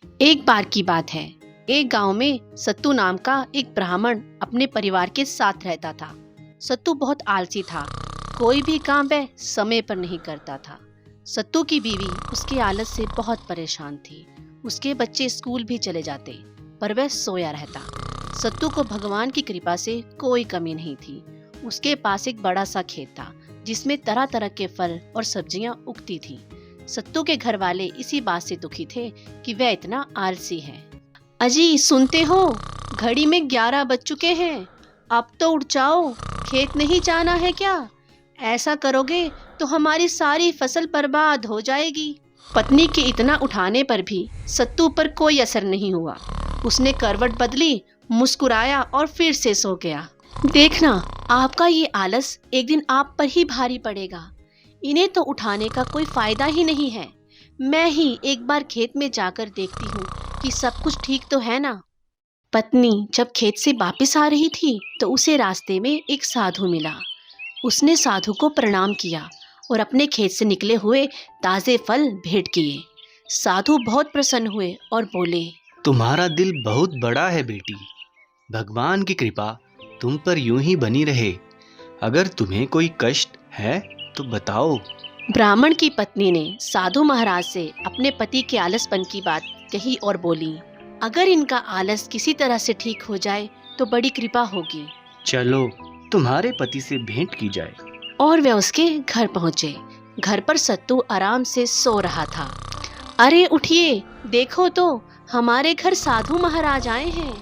एक बार की बात है, एक गांव में सत्तू नाम का एक ब्राह्मण अपने परिवार के साथ रहता था। सत्तू बहुत आलसी था, कोई भी काम वह समय पर नहीं करता था। सत्तू की बीवी उसके आलस से बहुत परेशान थी। उसके बच्चे स्कूल भी चले जाते, पर वह सोया रहता। सत्तू को भगवान की कृपा से कोई कमी नहीं थी। उसके पास एक बड़ा सा खेत था, जिसमें तरह तरह के फल और सब्जियां उगती थी। सत्तू के घर वाले इसी बात से दुखी थे कि वह इतना आलसी है। अजी सुनते हो, घड़ी में 11 बज चुके हैं। अब तो उठ जाओ, खेत नहीं जाना है क्या? ऐसा करोगे तो हमारी सारी फसल बर्बाद हो जाएगी। पत्नी के इतना उठाने पर भी सत्तू पर कोई असर नहीं हुआ। उसने करवट बदली, मुस्कुराया और फिर से सो गया। देखना, आपका ये आलस एक दिन आप पर ही भारी पड़ेगा। इन्हें तो उठाने का कोई फायदा ही नहीं है। मैं ही एक बार खेत में जाकर देखती हूँ कि सब कुछ ठीक तो है ना। पत्नी जब खेत से वापस आ रही थी तो उसे रास्ते में एक साधु मिला। उसने साधु को प्रणाम किया और अपने खेत से निकले हुए ताजे फल भेंट किए। साधु बहुत प्रसन्न हुए और बोले, तुम्हारा दिल बहुत बड़ा है बेटी। भगवान की कृपा तुम पर यूं ही बनी रहे। अगर तुम्हें कोई कष्ट है तो बताओ। ब्राह्मण की पत्नी ने साधु महाराज से अपने पति के आलसपन की बात कही और बोली, अगर इनका आलस किसी तरह से ठीक हो जाए तो बड़ी कृपा होगी। चलो तुम्हारे पति से भेंट की जाए। और वे उसके घर पहुंचे। घर पर सत्तू आराम से सो रहा था। अरे उठिए, देखो तो हमारे घर साधु महाराज आए हैं।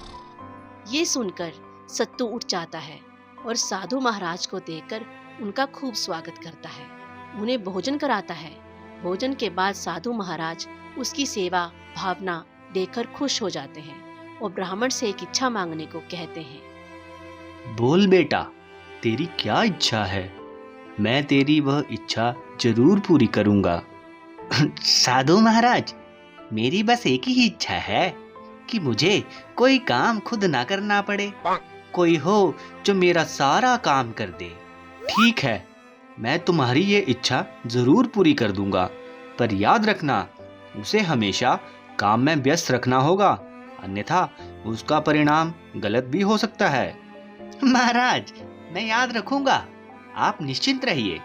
ये सुनकर सत्तू उठ जाता है और साधु महाराज को देखकर उनका खूब स्वागत करता है। उन्हें भोजन कराता है। भोजन के बाद साधु महाराज उसकी सेवा भावना देखकर खुश हो जाते हैं और ब्राह्मण से एक इच्छा मांगने को कहते हैं। बोल बेटा, तेरी क्या इच्छा है? मैं तेरी वह इच्छा जरूर पूरी करूंगा। साधु महाराज, मेरी बस एक ही इच्छा है कि मुझे कोई काम खुद ना करना पड़े। कोई हो जो मेरा सारा काम कर दे। ठीक है, मैं तुम्हारी ये इच्छा जरूर पूरी कर दूंगा, पर याद रखना, उसे हमेशा काम में व्यस्त रखना होगा, अन्यथा उसका परिणाम गलत भी हो सकता है। महाराज, मैं याद रखूंगा, आप निश्चिंत रहिए।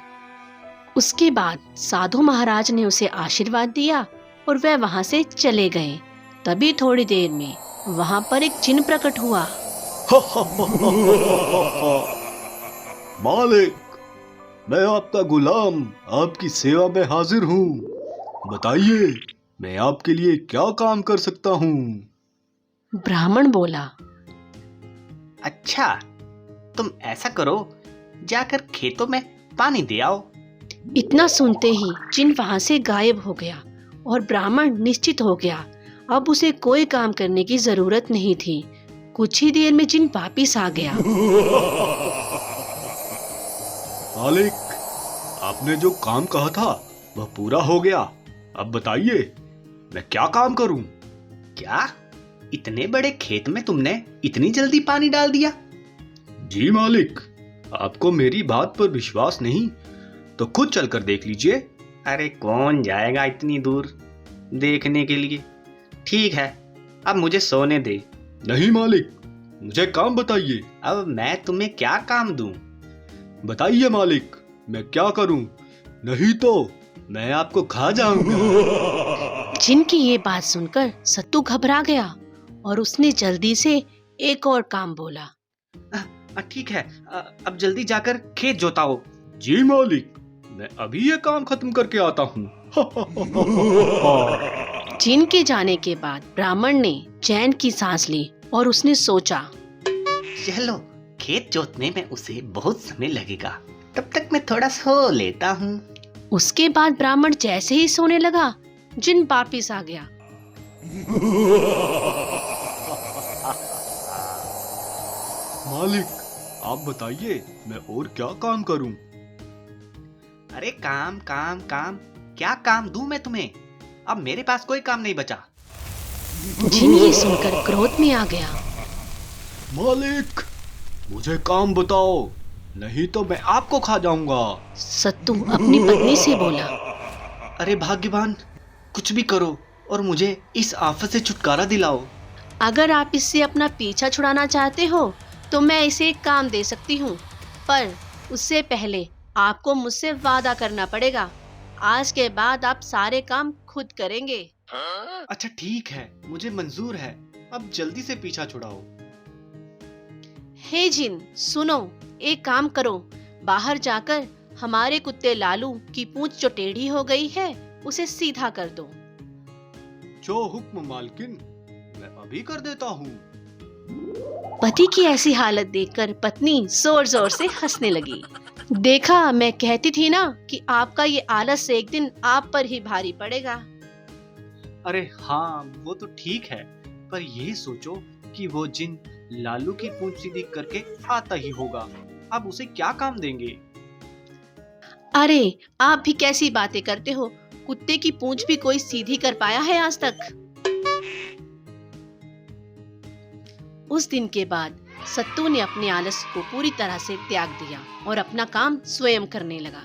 उसके बाद साधु महाराज ने उसे आशीर्वाद दिया और वह वहां से चले गए। तभी थोड़ी देर में वहां पर एक जिन प्रकट हुआ। मालिक, मैं आपका गुलाम आपकी सेवा में हाजिर हूँ। बताइए, मैं आपके लिए क्या काम कर सकता हूँ? ब्राह्मण बोला, अच्छा, तुम ऐसा करो, जाकर खेतों में पानी दे आओ। इतना सुनते ही जिन वहां से गायब हो गया और ब्राह्मण निश्चित हो गया, अब उसे कोई काम करने की जरूरत नहीं थी। कुछ ही देर में जिन वापिस आ गया। मालिक, आपने जो काम कहा था वह पूरा हो गया। अब बताइए, मैं क्या काम करूं? क्या इतने बड़े खेत में तुमने इतनी जल्दी पानी डाल दिया? जी मालिक, आपको मेरी बात पर विश्वास नहीं तो खुद चलकर देख लीजिए। अरे कौन जाएगा इतनी दूर देखने के लिए? ठीक है, अब मुझे सोने दे। नहीं मालिक, मुझे काम बताइए। अब मैं तुम्हें क्या काम दूं? बताइए मालिक, मैं क्या करूं? नहीं तो मैं आपको खा जाऊंगा। जिन की ये बात सुनकर सत्तू घबरा गया और उसने जल्दी से एक और काम बोला। ठीक है, अब जल्दी जाकर खेत जोताओ। जी मालिक, मैं अभी ये काम खत्म करके आता हूँ। जिन के जाने के बाद ब्राह्मण ने चैन की सांस ली और उसने सोचा, चलो, खेत जोतने में उसे बहुत समय लगेगा, तब तक मैं थोड़ा सो लेता हूँ। उसके बाद ब्राह्मण जैसे ही सोने लगा, जिन वापिस आ गया। मालिक, आप बताइए, मैं और क्या काम करूं? अरे काम काम काम, क्या काम दूं मैं तुम्हें? अब मेरे पास कोई काम नहीं बचा। जिन ये सुनकर क्रोध में आ गया। मालिक, मुझे काम बताओ, नहीं तो मैं आपको खा जाऊंगा। सत्तू अपनी पत्नी से बोला, अरे भाग्यवान, कुछ भी करो, और मुझे इस आफत से छुटकारा दिलाओ। अगर आप इससे अपना पीछा छुड़ाना चाहते हो तो मैं इसे एक काम दे सकती हूँ, पर उससे पहले आपको मुझसे वादा करना पड़ेगा। आज के बाद आप सारे काम खुद करेंगे। अच्छा ठीक है, मुझे मंजूर है। अब जल्दी से पीछा छुड़ाओ। हे जिन, सुनो, एक काम करो, बाहर जाकर हमारे कुत्ते लालू की पूंछ जो टेढ़ी हो गई है उसे सीधा कर दो। जो हुक्म मालकिन, मैं अभी कर देता हूँ। पति की ऐसी हालत देखकर पत्नी जोर जोर से हंसने लगी। देखा, मैं कहती थी ना कि आपका ये आलस एक दिन आप पर ही भारी पड़ेगा। अरे हाँ, वो तो ठीक है, पर ये सोचो कि वो जिन लालू की पूंछ सीधी करके आता ही होगा। अब उसे क्या काम देंगे? अरे, आप भी कैसी बातें करते हो? कुत्ते की पूंछ भी कोई सीधी कर पाया है आज तक? उस दिन के बाद सत्तू ने अपने आलस को पूरी तरह से त्याग दिया और अपना काम स्वयं करने लगा।